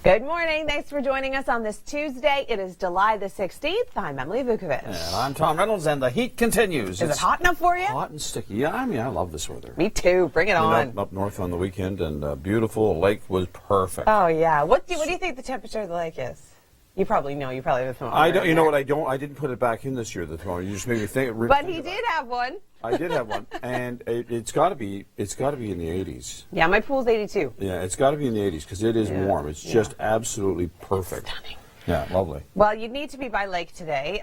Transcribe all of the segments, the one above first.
Good morning. Thanks for joining us on this Tuesday. It is July the 16th. I'm Emily Vukovic. And I'm Tom Reynolds, and the heat continues. Is it hot enough for you? Hot and sticky. Yeah, I love this weather. Me too. Bring it on. Up north on the weekend, and beautiful. The lake was perfect. Oh, yeah. What do you think the temperature of the lake is? You probably know. You probably have a thermometer. I don't. You know what? I don't. I didn't put it back in this year. The thermometer. You just made me think. But he did have one. I did have one, and it's got to be. It's got to be in the 80s. Yeah, my pool's 82. Yeah, it's got to be in the 80s because it is warm. It's just absolutely perfect. Stunning. Yeah, lovely. Well, you need to be by the lake today,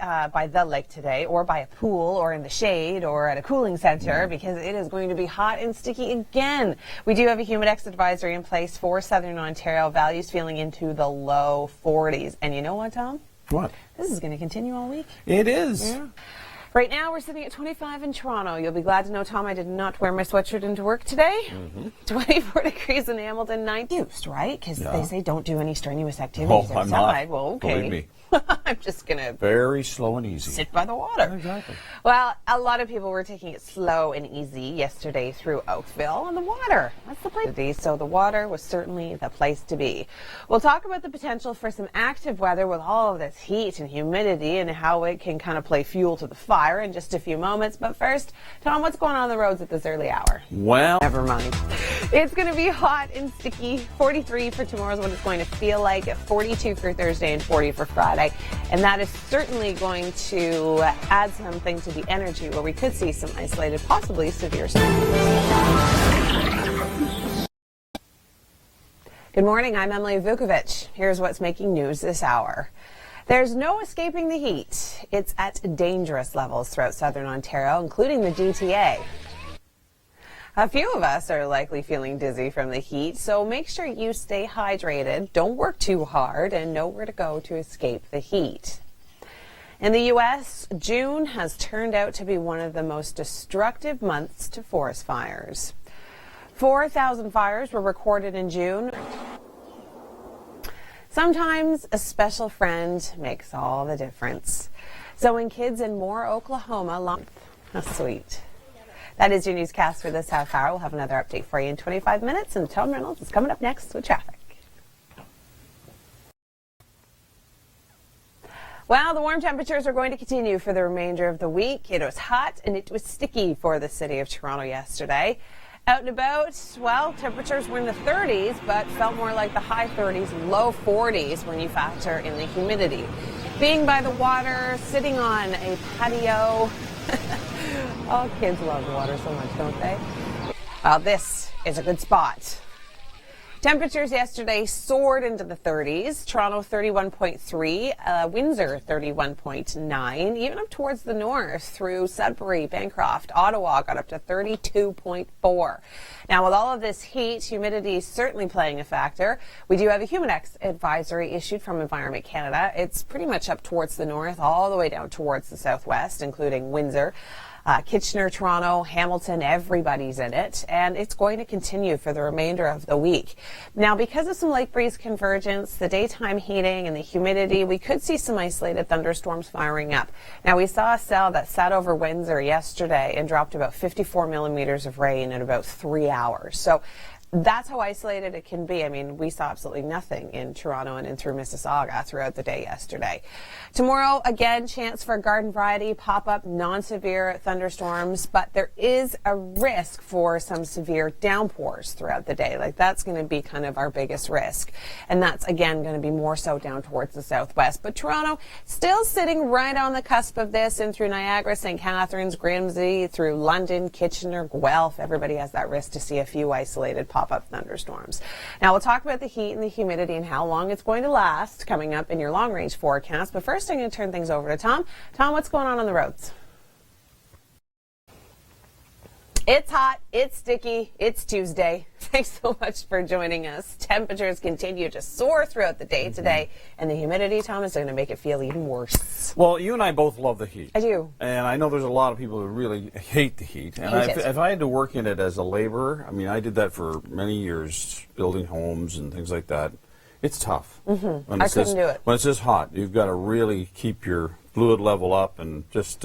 or by a pool, or in the shade, or at a cooling center, because it is going to be hot and sticky again. We do have a Humidex advisory in place for Southern Ontario. Values feeling into the low 40s. And you know what, Tom? What? This is going to continue all week. It is. Yeah. Right now, we're sitting at 25 in Toronto. You'll be glad to know, Tom, I did not wear my sweatshirt into work today. 24 degrees in Hamilton, 9 used, right? Because they say don't do any strenuous activities outside. I'm not. Well, okay. Believe me. I'm just going to Very slow and easy. sit by the water. Exactly. Well, a lot of people were taking it slow and easy yesterday through Oakville, and the water. That's the place. So the water was certainly the place to be. We'll talk about the potential for some active weather with all of this heat and humidity and how it can kind of play fuel to the fire in just a few moments. But first, Tom, what's going on the roads at this early hour? Well, Never mind. It's going to be hot and sticky. 43 for tomorrow is what it's going to feel like. 42 for Thursday and 40 for Friday. And that is certainly going to add something to the energy where we could see some isolated, possibly severe storms. Good morning. I'm Emily Vukovic. Here's what's making news this hour. There's no escaping the heat. It's at dangerous levels throughout Southern Ontario, including the GTA. A few of us are likely feeling dizzy from the heat, so make sure you stay hydrated, don't work too hard, and know where to go to escape the heat. In the U.S., June has turned out to be one of the most destructive months to forest fires. 4,000 fires were recorded in June. Sometimes a special friend makes all the difference. So when kids in Moore, Oklahoma, that's sweet. That is your newscast for this half hour. We'll have another update for you in 25 minutes, and Tom Reynolds is coming up next with traffic. Well, the warm temperatures are going to continue for the remainder of the week. It was hot and it was sticky for the city of Toronto yesterday. Out and about, well, temperatures were in the 30s, but felt more like the high 30s, low 40s when you factor in the humidity. Being by the water, sitting on a patio. Oh, kids love water so much, don't they? Well, this is a good spot. Temperatures yesterday soared into the 30s. Toronto 31.3, Windsor 31.9, even up towards the north through Sudbury, Bancroft, Ottawa got up to 32.4. Now, with all of this heat, humidity is certainly playing a factor. We do have a Humidex advisory issued from Environment Canada. It's pretty much up towards the north, all the way down towards the southwest, including Windsor. Kitchener, Toronto, Hamilton, everybody's in it, and it's going to continue for the remainder of the week. Now, because of some lake breeze convergence, the daytime heating and the humidity, we could see some isolated thunderstorms firing up. Now, we saw a cell that sat over Windsor yesterday and dropped about 54 millimeters of rain in about 3 hours. So that's how isolated it can be. I mean, we saw absolutely nothing in Toronto and in through Mississauga throughout the day yesterday. Tomorrow, again, chance for garden variety, pop-up, non-severe thunderstorms, but there is a risk for some severe downpours throughout the day. Like, that's going to be kind of our biggest risk. And that's, again, going to be more so down towards the southwest. But Toronto still sitting right on the cusp of this and through Niagara, St. Catharines, Grimsby, through London, Kitchener, Guelph. Everybody has that risk to see a few isolated pop-up thunderstorms. Now, we'll talk about the heat and the humidity and how long it's going to last coming up in your long-range forecast. But first, I'm going to turn things over to Tom. Tom, what's going on the roads? It's hot, it's sticky, it's Tuesday. Thanks so much for joining us. Temperatures continue to soar throughout the day today, and the humidity, Tom, is going to make it feel even worse. Well, you and I both love the heat. I do. And I know there's a lot of people who really hate the heat. And if I had to work in it as a laborer, I mean, I did that for many years, building homes and things like that. It's tough. Mm-hmm. I couldn't do it. When it's this hot, you've got to really keep your fluid level up and just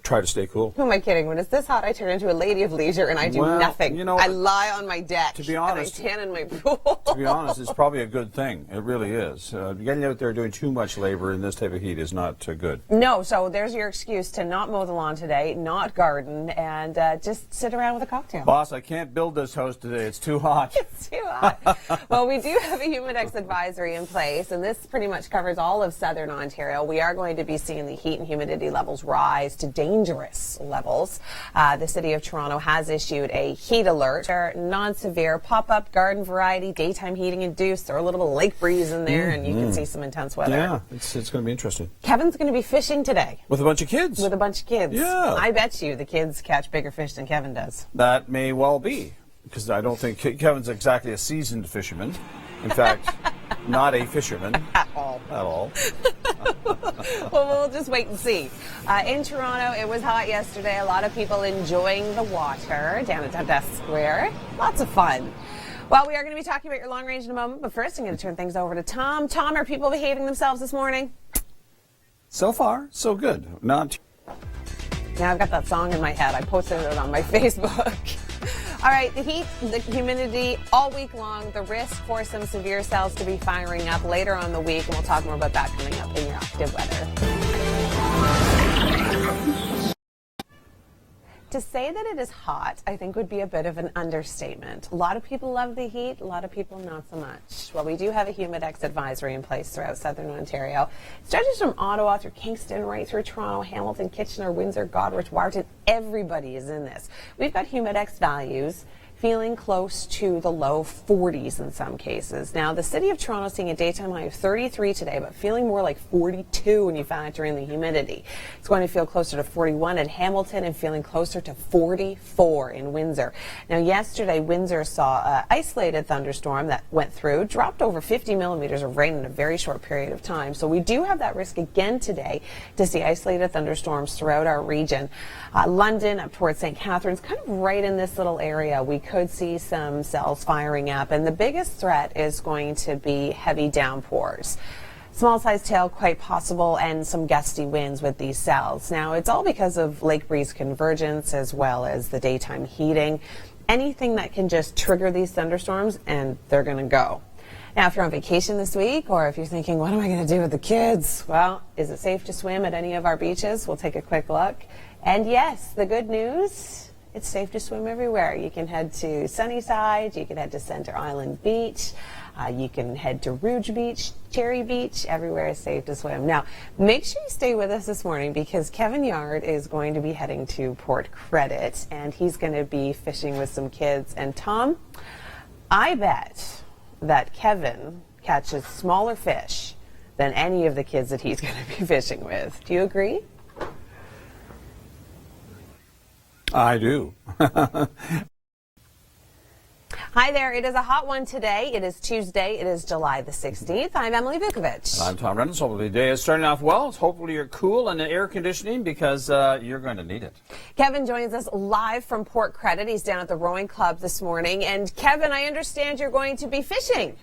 try to stay cool. Who am I kidding? When it's this hot, I turn into a lady of leisure and I do nothing. I lie on my deck. To be honest, and I tan in my pool. To be honest, it's probably a good thing. It really is. Getting out there doing too much labor in this type of heat is not good. No, so there's your excuse to not mow the lawn today, not garden, and just sit around with a cocktail. Boss, I can't build this house today. It's too hot. It's too hot. Well, we do have a Humidex advisory in place, and this pretty much covers all of southern Ontario. We are going to be seeing the heat and humidity levels rise to dangerous levels. The City of Toronto has issued a heat alert. Non-severe pop-up garden variety, daytime heating induced. Throw a little bit of lake breeze in there, and you can see some intense weather. Yeah, it's going to be interesting. Kevin's going to be fishing today. With a bunch of kids? With a bunch of kids. Yeah. I bet you the kids catch bigger fish than Kevin does. That may well be, because I don't think Kevin's exactly a seasoned fisherman. In fact, not a fisherman. At all. At all. Well, we'll just wait and see. In Toronto, it was hot yesterday. A lot of people enjoying the water down at Dundas Square. Lots of fun. Well, we are going to be talking about your long range in a moment, but first I'm going to turn things over to Tom. Tom, are people behaving themselves this morning? So far, so good. Not. Now I've got that song in my head. I posted it on my Facebook. All right, the heat, the humidity all week long, the risk for some severe cells to be firing up later on the week, and we'll talk more about that coming up in your active weather. To say that it is hot, I think, would be a bit of an understatement. A lot of people love the heat, a lot of people not so much. Well, we do have a Humidex advisory in place throughout southern Ontario. It stretches from Ottawa through Kingston, right through Toronto, Hamilton, Kitchener, Windsor, Goderich, Waterton. Everybody is in this. We've got Humidex values feeling close to the low 40s in some cases. Now, the City of Toronto is seeing a daytime high of 33 today, but feeling more like 42 when you factor in the humidity. It's going to feel closer to 41 in Hamilton and feeling closer to 44 in Windsor. Now, yesterday, Windsor saw an isolated thunderstorm that went through, dropped over 50 millimeters of rain in a very short period of time. So we do have that risk again today to see isolated thunderstorms throughout our region. London up towards St. Catharines, kind of right in this little area, we could see some cells firing up, and the biggest threat is going to be heavy downpours. Small size hail quite possible, and some gusty winds with these cells. Now, it's all because of lake breeze convergence as well as the daytime heating. Anything that can just trigger these thunderstorms, and they're going to go. Now, if you're on vacation this week, or if you're thinking, what am I going to do with the kids? Well, is it safe to swim at any of our beaches? We'll take a quick look. And yes, the good news, it's safe to swim everywhere. You can head to Sunnyside, you can head to Center Island Beach, you can head to Rouge Beach, Cherry Beach, everywhere is safe to swim. Now, make sure you stay with us this morning because Kevin Yard is going to be heading to Port Credit, and he's going to be fishing with some kids. And Tom, I bet that Kevin catches smaller fish than any of the kids that he's going to be fishing with. Do you agree? I do. Hi there. It is a hot one today. It is Tuesday. It is July the 16th. I'm Emily Vukovic. I'm Tom Reynolds. Hopefully the day is starting off well. Hopefully you're cool and air conditioning because you're going to need it. Kevin joins us live from Port Credit. He's down at the rowing club this morning. And Kevin, I understand you're going to be fishing.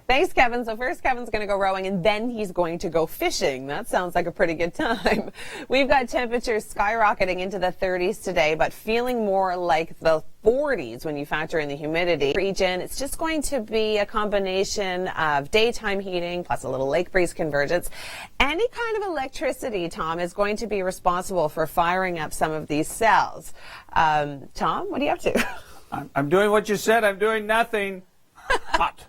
Thanks, Kevin. So first Kevin's going to go rowing and then he's going to go fishing. That sounds like a pretty good time. We've got temperatures skyrocketing into the 30s today, but feeling more like the 40s when you factor in the humidity. Region, it's just going to be a combination of daytime heating plus a little lake breeze convergence. Any kind of electricity, Tom, is going to be responsible for firing up some of these cells. Tom, what are you up to? I'm doing what you said. I'm doing nothing. Hot.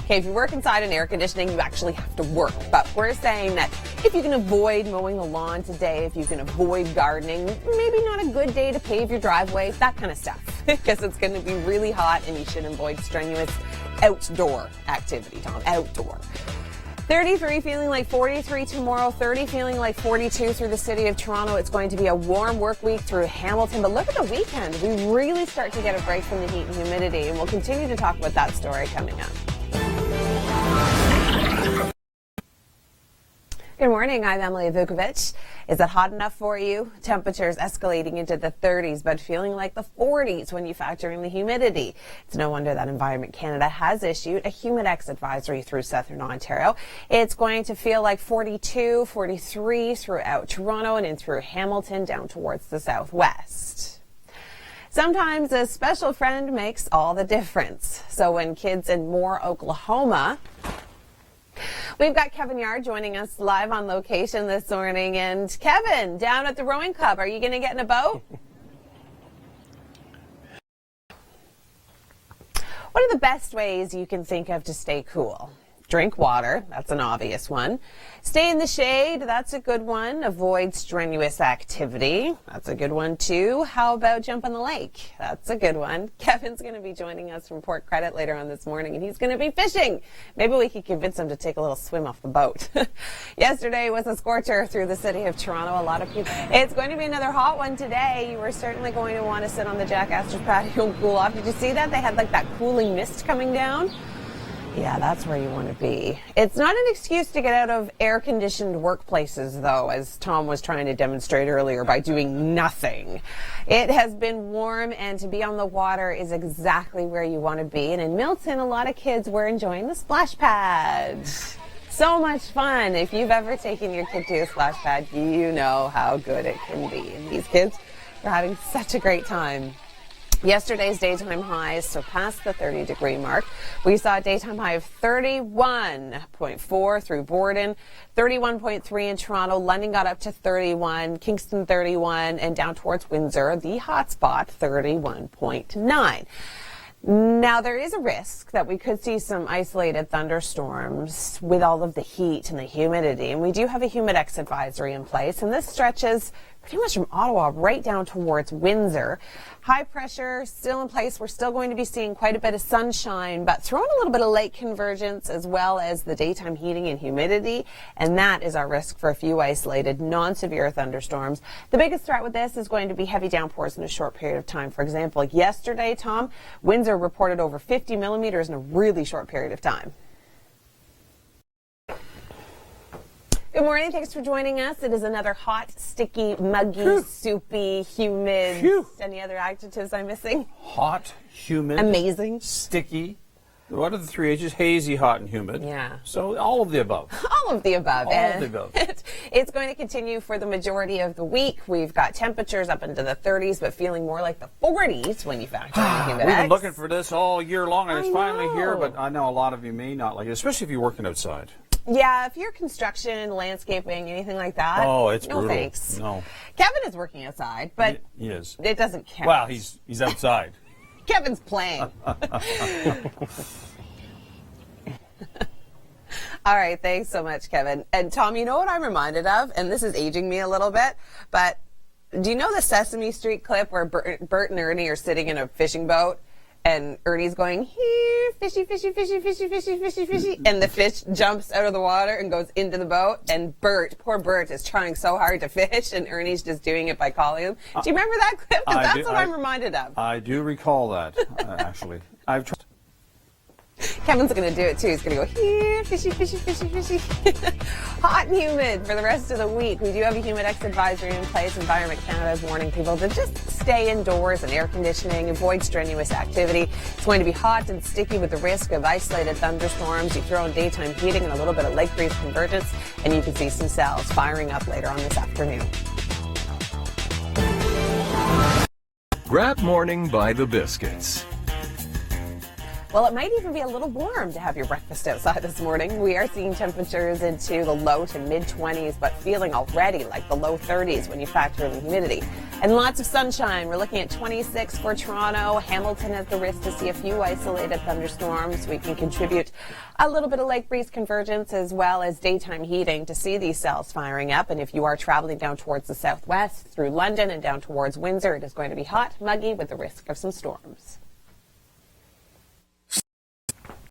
Okay, if you work inside an air conditioning, you actually have to work. But we're saying that if you can avoid mowing the lawn today, if you can avoid gardening, maybe not a good day to pave your driveway, that kind of stuff. Because it's going to be really hot and you should avoid strenuous outdoor activity, Tom. Outdoor. 33 feeling like 43 tomorrow, 30 feeling like 42 through the City of Toronto. It's going to be a warm work week through Hamilton. But look at the weekend. We really start to get a break from the heat and humidity. And we'll continue to talk about that story coming up. Good morning. I'm Emily Vukovic. Is it hot enough for you? Temperatures escalating into the 30s, but feeling like the 40s when you factor in the humidity. It's no wonder that Environment Canada has issued a Humidex advisory through southern Ontario. It's going to feel like 42, 43 throughout Toronto and in through Hamilton down towards the southwest. Sometimes a special friend makes all the difference. So when kids in Moore, Oklahoma, we've got Kevin Yard joining us live on location this morning. And Kevin, down at the rowing club, are you going to get in a boat? What are the best ways you can think of to stay cool? Drink water, that's an obvious one. Stay in the shade, that's a good one. Avoid strenuous activity, that's a good one too. How about jump in the lake? That's a good one. Kevin's going to be joining us from Port Credit later on this morning, and he's going to be fishing. Maybe we could convince him to take a little swim off the boat. Yesterday was a scorcher through the city of Toronto. A lot of people. It's going to be another hot one today. You were certainly going to want to sit on the Jack Astor's patio and cool off. Did you see that? They had like that cooling mist coming down. Yeah, that's where you want to be. It's not an excuse to get out of air-conditioned workplaces, though, as Tom was trying to demonstrate earlier by doing nothing. It has been warm, and to be on the water is exactly where you want to be. And in Milton, a lot of kids were enjoying the splash pad. So much fun. If you've ever taken your kid to a splash pad, you know how good it can be. And these kids are having such a great time. Yesterday's daytime highs surpassed the 30-degree mark. We saw a daytime high of 31.4 through Borden, 31.3 in Toronto. London got up to 31, Kingston 31, and down towards Windsor, the hot spot, 31.9. Now, there is a risk that we could see some isolated thunderstorms with all of the heat and the humidity, and we do have a Humidex advisory in place, and this stretches pretty much from Ottawa right down towards Windsor. High pressure still in place. We're still going to be seeing quite a bit of sunshine, but throwing a little bit of lake convergence as well as the daytime heating and humidity, and that is our risk for a few isolated non-severe thunderstorms. The biggest threat with this is going to be heavy downpours in a short period of time. For example, like yesterday, Tom, Windsor reported over 50 millimeters in a really short period of time. Good morning. Thanks for joining us. It is another hot, sticky, muggy, soupy, humid. Any other adjectives I'm missing? Hot, humid. Amazing. Sticky. What are the three H's? Hazy, hot, and humid. Yeah. So all of the above. All of the above. All of the above. It's going to continue for the majority of the week. We've got temperatures up into the 30s, but feeling more like the 40s when you factor in the Humidex. We've been looking for this all year long, and it's finally here, but I know a lot of you may not like it, especially if you're working outside. Yeah, if you're construction, landscaping, anything like that. Oh, it's no brutal. Thanks. No. Kevin is working outside, but he is. It doesn't count. Well, he's outside. Kevin's playing. All right, thanks so much, Kevin. And Tom, you know what I'm reminded of? And this is aging me a little bit, but do you know the Sesame Street clip where Bert and Ernie are sitting in a fishing boat? And Ernie's going, here, fishy, fishy, fishy, fishy, fishy, fishy, fishy. And the fish jumps out of the water and goes into the boat. And poor Bert, is trying so hard to fish, and Ernie's just doing it by calling him. Do you remember that clip? Because that's what I'm reminded of. I do recall that, actually. I've tried. Kevin's going to do it too. He's going to go, here, fishy, fishy, fishy, fishy. Hot and humid for the rest of the week. We do have a Humidex advisory in place. Environment Canada is warning people to just stay indoors and air conditioning, avoid strenuous activity. It's going to be hot and sticky with the risk of isolated thunderstorms. You throw in daytime heating and a little bit of lake breeze convergence, and you can see some cells firing up later on this afternoon. Grab Morning by the Biscuits. Well, it might even be a little warm to have your breakfast outside this morning. We are seeing temperatures into the low to mid-20s, but feeling already like the low 30s when you factor in the humidity. And lots of sunshine. We're looking at 26 for Toronto. Hamilton has the risk to see a few isolated thunderstorms. We can contribute a little bit of lake breeze convergence as well as daytime heating to see these cells firing up. And if you are traveling down towards the southwest through London and down towards Windsor, it is going to be hot, muggy with the risk of some storms.